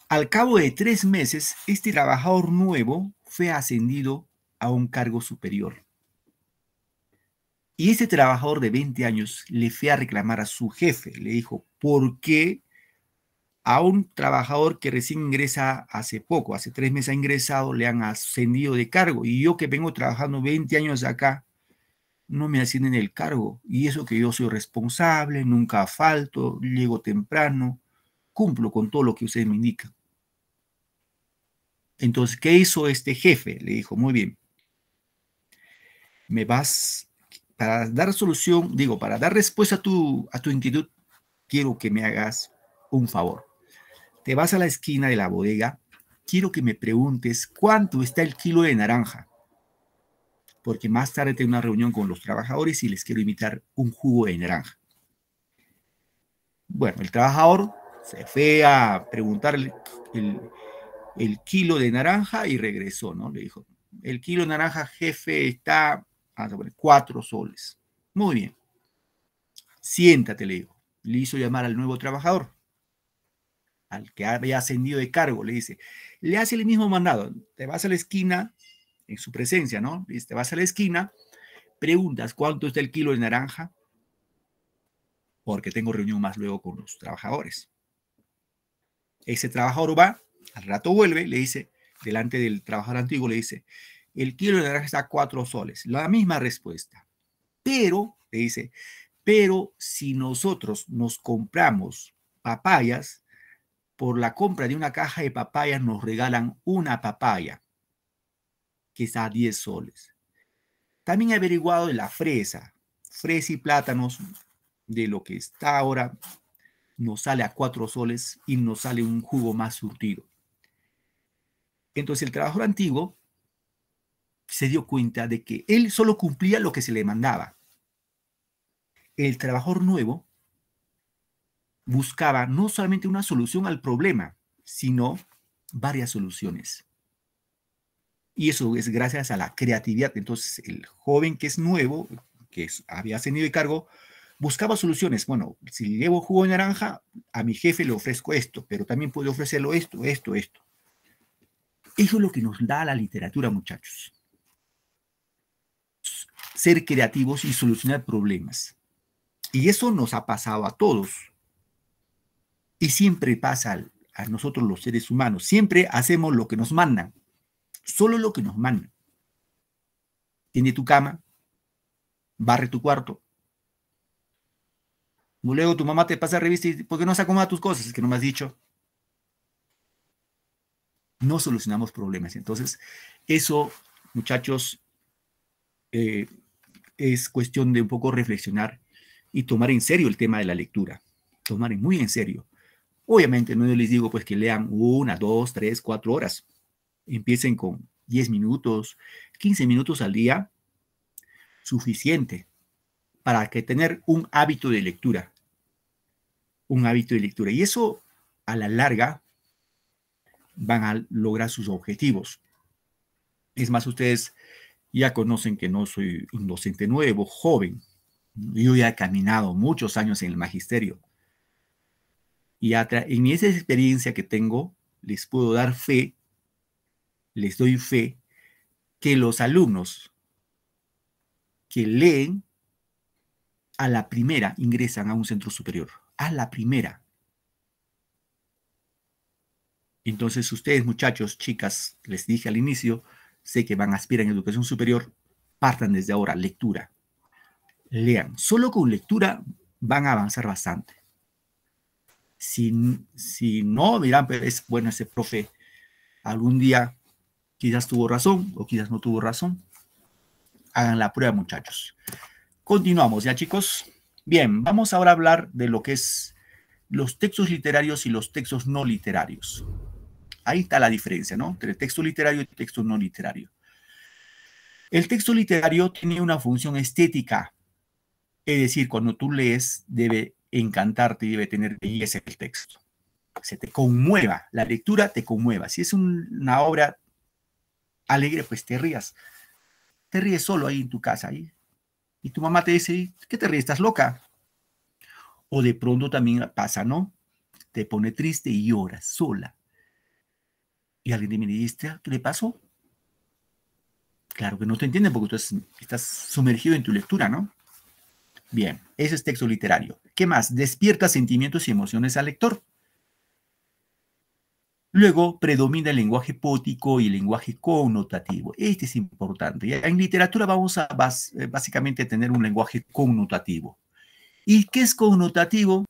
Al cabo de 3 meses, este trabajador nuevo fue ascendido a un cargo superior. Y este trabajador de 20 años le fue a reclamar a su jefe. Le dijo, ¿por qué a un trabajador que recién ingresa hace poco, hace 3 meses ha ingresado, le han ascendido de cargo? Y yo que vengo trabajando 20 años acá, no me ascienden el cargo. Y eso que yo soy responsable, nunca falto, llego temprano, cumplo con todo lo que ustedes me indican. Entonces, ¿qué hizo este jefe? Le dijo, muy bien, me vas, para dar solución, digo, para dar respuesta a tu inquietud, quiero que me hagas un favor. Te vas a la esquina de la bodega, quiero que me preguntes cuánto está el kilo de naranja, porque más tarde tengo una reunión con los trabajadores y les quiero invitar un jugo de naranja. Bueno, el trabajador se fue a preguntar el kilo de naranja y regresó, ¿no? Le dijo, el kilo de naranja, jefe, está a 4 soles. Muy bien. Siéntate, le dijo. Le hizo llamar al nuevo trabajador, al que había ascendido de cargo, le dice, le hace el mismo mandado, te vas a la esquina, en su presencia, ¿no? Te vas a la esquina, preguntas cuánto está el kilo de naranja, porque tengo reunión más luego con los trabajadores. Ese trabajador va, al rato vuelve, le dice, delante del trabajador antiguo, le dice, el kilo de naranja está a 4 soles. La misma respuesta. Pero, le dice, pero si nosotros nos compramos papayas, por la compra de una caja de papayas nos regalan una papaya, que está a 10 soles. También he averiguado de la fresa y plátanos, de lo que está ahora, nos sale a 4 soles y nos sale un jugo más surtido. Entonces el trabajador antiguo se dio cuenta de que él solo cumplía lo que se le mandaba. El trabajador nuevo buscaba no solamente una solución al problema, sino varias soluciones. Y eso es gracias a la creatividad. Entonces el joven que es nuevo, había ascendido de cargo, buscaba soluciones. Bueno, si llevo jugo de naranja, a mi jefe le ofrezco esto, pero también puedo ofrecerlo esto. Eso es lo que nos da la literatura, muchachos. Ser creativos y solucionar problemas. Y eso nos ha pasado a todos. Y siempre pasa a nosotros los seres humanos. Siempre hacemos lo que nos mandan. Solo lo que nos mandan. Tiende tu cama, barre tu cuarto. Luego tu mamá te pasa revista y ¿por qué no se acomoda tus cosas? Es que no me has dicho. No solucionamos problemas. Entonces, eso, muchachos, es cuestión de un poco reflexionar y tomar en serio el tema de la lectura. Tomar muy en serio. Obviamente no les digo pues que lean 1, 2, 3, 4 horas. Empiecen con 10 minutos, 15 minutos al día, suficiente para que tener un hábito de lectura. Un hábito de lectura. Y eso, a la larga, van a lograr sus objetivos. Es más, ustedes ya conocen que no soy un docente nuevo, joven. Yo ya he caminado muchos años en el magisterio. Y en esa experiencia que tengo, les puedo dar fe, les doy fe, que los alumnos que leen a la primera ingresan a un centro superior. A la primera. Entonces ustedes, muchachos, chicas, les dije al inicio, sé que van a aspirar en educación superior, partan desde ahora, lectura. Lean. Solo con lectura van a avanzar bastante. Si no, dirán, pero es bueno ese profe, algún día quizás tuvo razón o quizás no tuvo razón. Hagan la prueba, muchachos. Continuamos ya, chicos. Bien, vamos ahora a hablar de lo que es los textos literarios y los textos no literarios. Ahí está la diferencia, ¿no? Entre texto literario y texto no literario. El texto literario tiene una función estética. Es decir, cuando tú lees, debe encantarte y debe tener belleza el texto. Se te conmueva, la lectura te conmueva. Si es una obra alegre, pues te rías. Te ríes solo ahí en tu casa. Ahí. Y tu mamá te dice, ¿qué te ríes? ¿Estás loca? O de pronto también pasa, ¿no? Te pone triste y lloras sola. Y alguien me dice, ¿qué le pasó? Claro que no te entiende porque tú estás sumergido en tu lectura, ¿no? Bien, ese es texto literario. ¿Qué más? Despierta sentimientos y emociones al lector. Luego predomina el lenguaje poético y el lenguaje connotativo. Este es importante. En literatura vamos a básicamente tener un lenguaje connotativo. ¿Y qué es connotativo?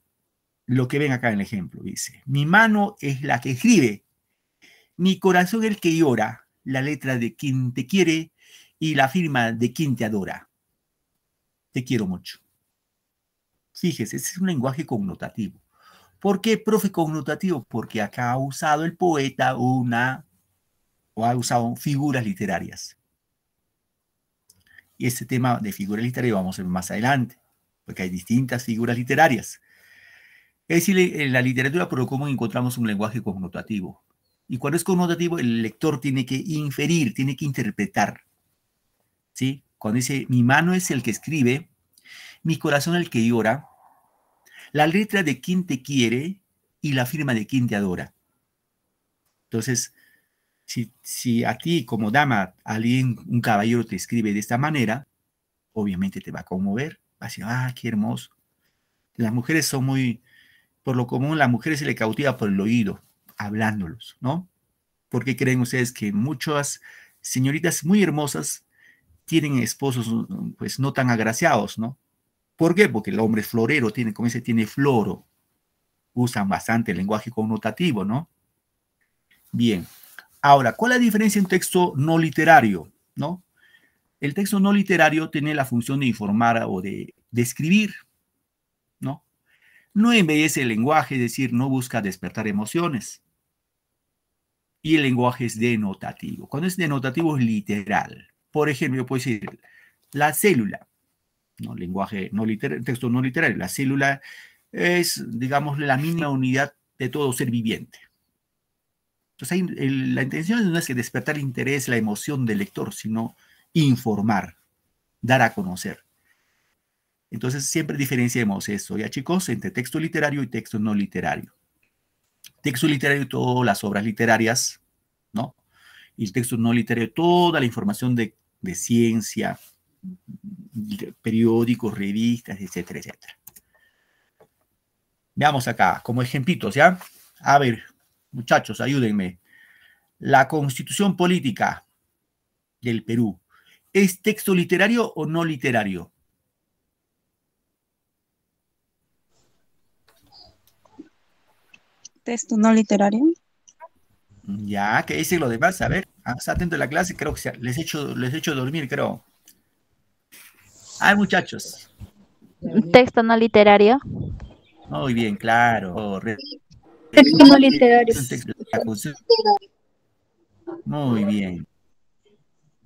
Lo que ven acá en el ejemplo. Dice, mi mano es la que escribe, mi corazón el que llora, la letra de quien te quiere y la firma de quien te adora. Te quiero mucho. Fíjese, ese es un lenguaje connotativo. ¿Por qué, profe, connotativo? Porque acá ha usado el poeta ha usado figuras literarias. Y este tema de figuras literarias vamos a ver más adelante, porque hay distintas figuras literarias. Es decir, en la literatura por lo común encontramos un lenguaje connotativo. Y cuando es connotativo, el lector tiene que inferir, tiene que interpretar. ¿Sí? Cuando dice, mi mano es el que escribe, mi corazón el que llora, la letra de quien te quiere y la firma de quien te adora. Entonces, si a ti como dama, alguien, un caballero te escribe de esta manera, obviamente te va a conmover. Va a decir, ah, qué hermoso. Las mujeres son muy, por lo común, las mujeres se le cautiva por el oído, hablándolos, ¿no? ¿Por qué creen ustedes que muchas señoritas muy hermosas tienen esposos pues no tan agraciados, ¿no? ¿Por qué? Porque el hombre es florero, tiene floro. Usan bastante el lenguaje connotativo, ¿no? Bien. Ahora, ¿cuál es la diferencia en texto no literario, no? El texto no literario tiene la función de informar o de describir, ¿no? No embellece el lenguaje, es decir, no busca despertar emociones. Y el lenguaje es denotativo. Cuando es denotativo es literal. Por ejemplo, yo puedo decir, la célula, ¿no? Lenguaje no literario, texto no literario. La célula es, digamos, la mínima unidad de todo ser viviente. Entonces, la intención no es que despertar el interés, la emoción del lector, sino informar, dar a conocer. Entonces, siempre diferenciemos esto, ¿ya, chicos? Entre texto literario y texto no literario. Texto literario, todas las obras literarias, ¿no? Y el texto no literario, toda la información de ciencia, periódicos, revistas, etcétera, etcétera. Veamos acá, como ejemplitos, ¿ya? A ver, muchachos, ayúdenme. La Constitución Política del Perú, ¿es texto literario o no literario? Texto no literario. Ya, ¿qué dicen los demás? A ver, está atento a la clase, creo que les he hecho dormir, creo. Muchachos. Texto no literario. Muy bien, claro. Texto no literario. Muy bien.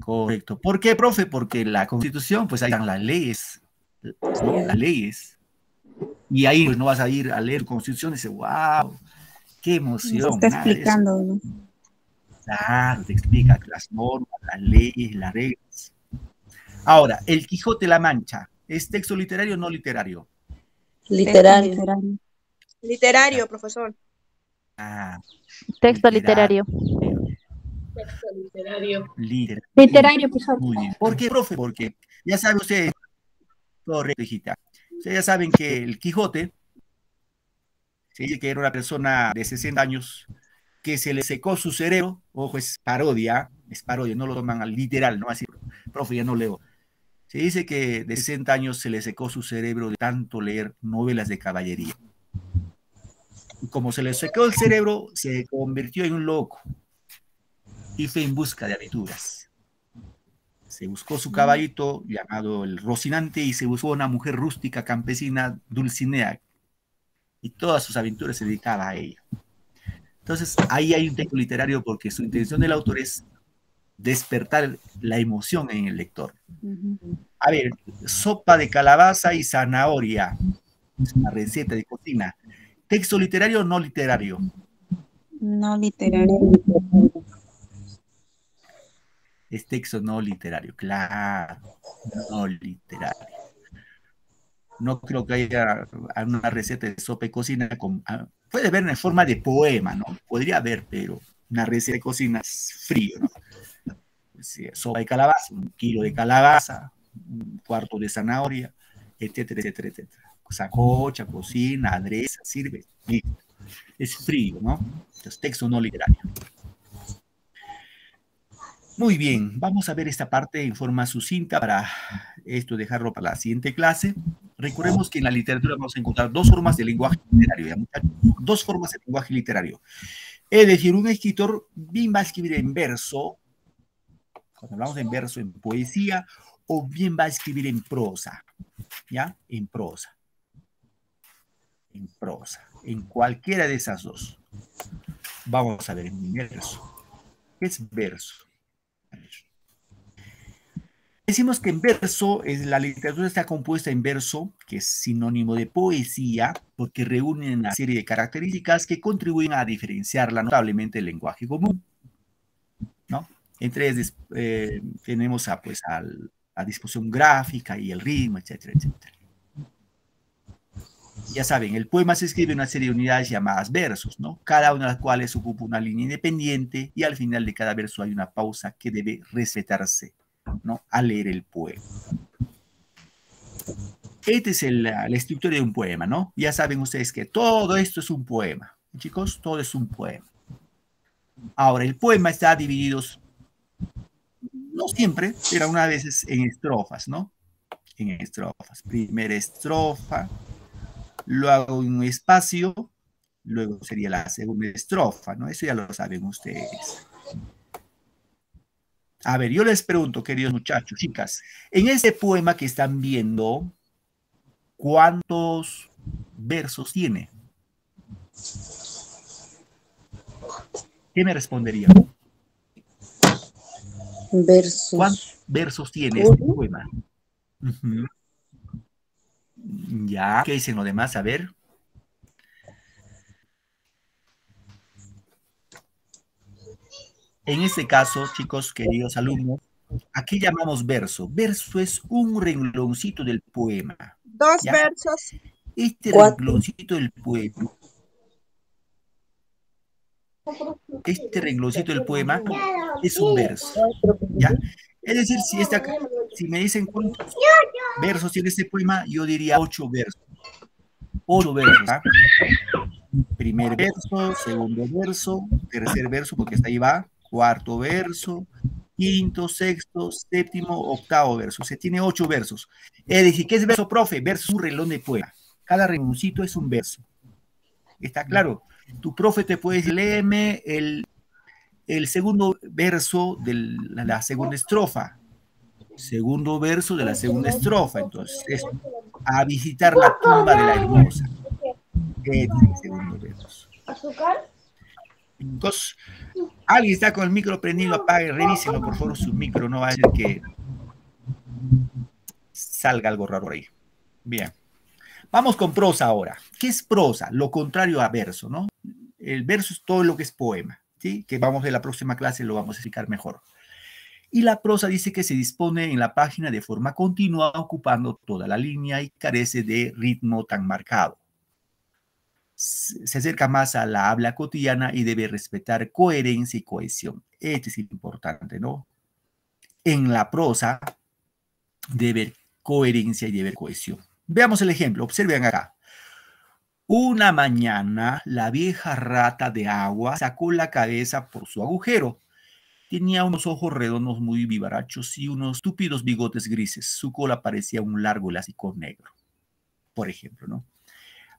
Correcto. ¿Por qué, profe? Porque la Constitución, pues ahí están las leyes, ¿no? Las leyes. Y ahí pues no vas a ir a leer Constitución y dices, wow, qué emoción. Se está explicando, ¿no? Claro, te explica las normas, las leyes, las reglas. Ahora, El Quijote de la Mancha, ¿es texto literario o no literario? Literario. Literario, profesor. Texto literario. Texto literario. Literario, profesor. Muy bien. ¿Por qué, profe? Porque ya saben ustedes, correcto, hijita. Ustedes ya saben que el Quijote se dice que era una persona de 60 años que se le secó su cerebro. Ojo, es parodia, no lo toman al literal, ¿no? Así, profe, ya no leo. Se dice que de 60 años se le secó su cerebro de tanto leer novelas de caballería. Y como se le secó el cerebro, se convirtió en un loco y fue en busca de aventuras. Se buscó su caballito llamado el Rocinante y se buscó una mujer rústica campesina, Dulcinea, y todas sus aventuras se dedicaba a ella. Entonces, ahí hay un texto literario porque su intención del autor es despertar la emoción en el lector. A ver, sopa de calabaza y zanahoria. Es una receta de cocina. ¿Texto literario o no literario? No literario. Es texto no literario, claro, no literario. No creo que haya una receta de sopa y cocina puede haber en forma de poema, ¿no? Podría haber, pero una receta de cocina es frío, ¿no? Sí, sopa de calabaza, 1 kilo de calabaza, 1/4 de zanahoria, etcétera, etcétera, etcétera. Sacocha, cocina, adereza, sirve. Listo. Es frío, ¿no? Entonces, texto no literario. Muy bien, vamos a ver esta parte en forma sucinta para esto dejarlo para la siguiente clase. Recordemos que en la literatura vamos a encontrar 2 formas de lenguaje literario, ¿ya, muchachos? 2 formas de lenguaje literario. Es decir, un escritor bien va a escribir en verso, cuando hablamos en verso, en poesía, o bien va a escribir en prosa, ¿ya? En prosa. En prosa. En cualquiera de esas 2. Vamos a ver en verso. ¿Qué es verso? Decimos que en verso, la literatura está compuesta en verso, que es sinónimo de poesía, porque reúne una serie de características que contribuyen a diferenciarla notablemente del lenguaje común, ¿no? Entre ellas tenemos a disposición gráfica y el ritmo, etcétera, etcétera. Ya saben, el poema se escribe en una serie de unidades llamadas versos, ¿no? Cada una de las cuales ocupa una línea independiente y al final de cada verso hay una pausa que debe respetarse, ¿no? Al leer el poema. Esta es la estructura de un poema, ¿no? Ya saben ustedes que todo esto es un poema. Chicos, todo es un poema. Ahora, el poema está dividido, no siempre, pero unas veces en estrofas, ¿no? En estrofas. Primera estrofa, luego un espacio, luego sería la segunda estrofa, ¿no? Eso ya lo saben ustedes. A ver, yo les pregunto, queridos muchachos, chicas, en este poema que están viendo, ¿cuántos versos tiene? ¿Qué me responderían? Versos. ¿Cuántos versos tiene este poema? Ya, ¿qué dicen los demás? A ver. En este caso, chicos, queridos alumnos, ¿a qué llamamos verso? Verso es un rengloncito del poema. 2 ¿ya? versos. Este rengloncito del poema. Este rengloncito del poema es un verso. ¿Ya? Es decir, si me dicen cuántos versos tiene este poema, yo diría 8 versos. 8 versos. ¿Ah? Primer verso, segundo verso, tercer verso, porque hasta ahí va, cuarto verso, quinto, sexto, séptimo, octavo verso. Se tiene 8 versos. Es decir, ¿qué es verso, profe? Verso es un renglón de poema. Cada rengloncito es un verso. ¿Está claro? Tu profe te puede decir, léeme el segundo verso de la segunda estrofa. Segundo verso de la segunda estrofa. Entonces, es a visitar la tumba de la hermosa. Es el segundo verso. Entonces, alguien está con el micro prendido, apague, revísenlo por favor su micro, no va a ser que salga algo raro por ahí. Bien. Vamos con prosa ahora. ¿Qué es prosa? Lo contrario a verso, ¿no? El verso es todo lo que es poema, ¿sí? Que vamos en la próxima clase lo vamos a explicar mejor. Y la prosa dice que se dispone en la página de forma continua, ocupando toda la línea y carece de ritmo tan marcado. Se acerca más a la habla cotidiana y debe respetar coherencia y cohesión. Esto es importante, ¿no? En la prosa debe haber coherencia y debe haber cohesión. Veamos el ejemplo, observen acá. Una mañana, la vieja rata de agua sacó la cabeza por su agujero. Tenía unos ojos redondos muy vivarachos y unos estúpidos bigotes grises. Su cola parecía un largo elástico negro, por ejemplo, ¿no?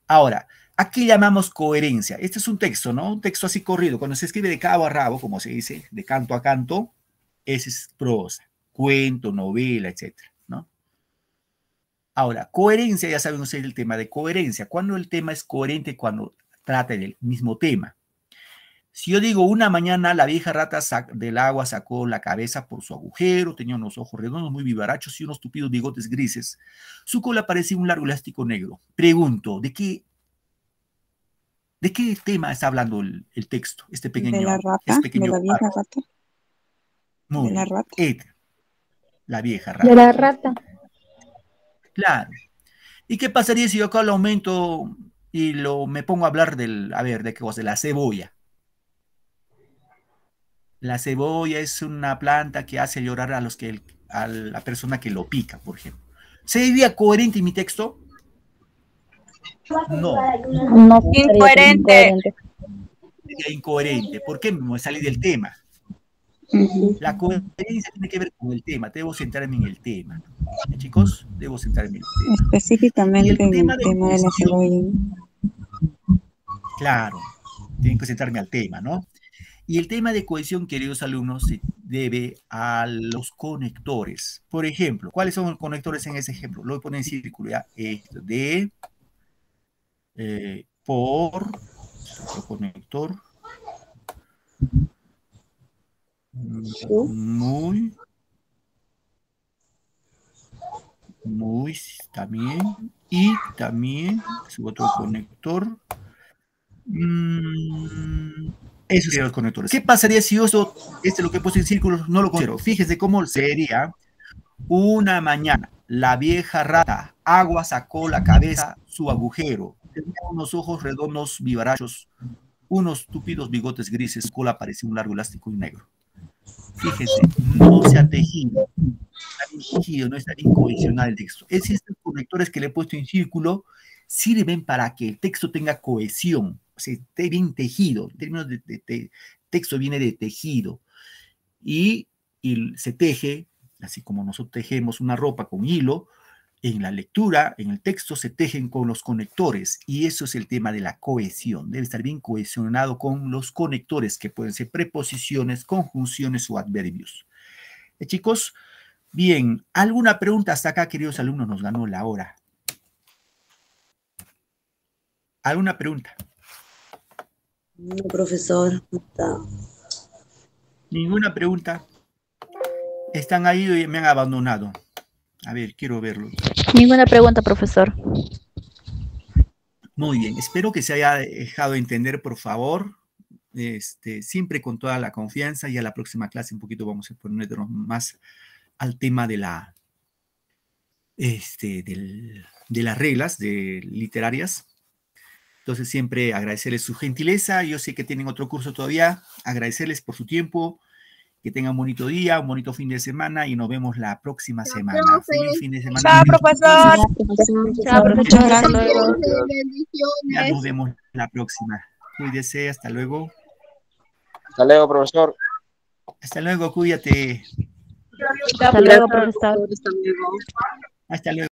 Ahora, ¿a qué llamamos coherencia? Este es un texto, ¿no? Un texto así corrido. Cuando se escribe de cabo a rabo, como se dice, de canto a canto, ese es prosa, cuento, novela, etcétera, ¿no? Ahora, coherencia, ya saben ustedes el tema de coherencia. Cuando el tema es coherente, cuando trata del mismo tema. Si yo digo, una mañana la vieja rata del agua sacó la cabeza por su agujero, tenía unos ojos redondos muy vivarachos y unos tupidos bigotes grises. Su cola parecía un largo elástico negro. Pregunto, ¿de qué tema está hablando el texto? Este pequeño, de la rata, pequeño de la vieja rata. Muy de la rata. La vieja rata. De la rata. Claro. ¿Y qué pasaría si yo acá lo aumento y me pongo a hablar ¿de qué cosa? De la cebolla. La cebolla es una planta que hace llorar a la persona que lo pica, por ejemplo. ¿Sería coherente mi texto? No. No, Incoherente. Sería incoherente. ¿Por qué me salí del tema? La coherencia tiene que ver con el tema. Debo centrarme en el tema. Chicos, debo centrarme en el tema. Específicamente en el tema de la cebolla. Claro, tienen que centrarme al tema, ¿no? Y el tema de cohesión, queridos alumnos, se debe a los conectores. Por ejemplo, ¿cuáles son los conectores en ese ejemplo? Lo voy a poner en círculo, ¿ya? Por, otro conector, muy, también, y también, su otro conector. Esos serían los conectores. ¿Qué pasaría si yo lo que he puesto en círculos no lo considero? Fíjese cómo sería: una mañana, la vieja rata, agua sacó la cabeza su agujero. Tenía unos ojos redondos vivarachos, unos túpidos bigotes grises, cola parecía un largo elástico y negro. Fíjese, no se ha tejido, no está bien cohesionado el texto. Estos conectores que le he puesto en círculo sirven para que el texto tenga cohesión, o sea, esté bien tejido. En términos de texto viene de tejido, y se teje, así como nosotros tejemos una ropa con hilo. En la lectura, en el texto, se tejen con los conectores, y eso es el tema de la cohesión. Debe estar bien cohesionado con los conectores, que pueden ser preposiciones, conjunciones o adverbios. Chicos, bien, ¿alguna pregunta hasta acá, queridos alumnos? Nos ganó la hora. ¿Alguna pregunta? No, profesor. ¿Ninguna pregunta? ¿Están ahí o me han abandonado? A ver, quiero verlo. Ninguna pregunta, profesor. Muy bien, espero que se haya dejado entender, por favor. Siempre con toda la confianza. Y a la próxima clase un poquito vamos a ponernos más al tema de las reglas literarias. Entonces siempre agradecerles su gentileza. Yo sé que tienen otro curso todavía. Agradecerles por su tiempo. Que tengan un bonito día, un bonito fin de semana, y nos vemos la próxima semana. Feliz fin de semana. Chao, profesor. Chao, profesor. Hasta luego. Ya nos vemos la próxima. Cuídese, hasta luego. Hasta luego, profesor. Hasta luego, cuídate. Hasta luego, profesor. Hasta luego.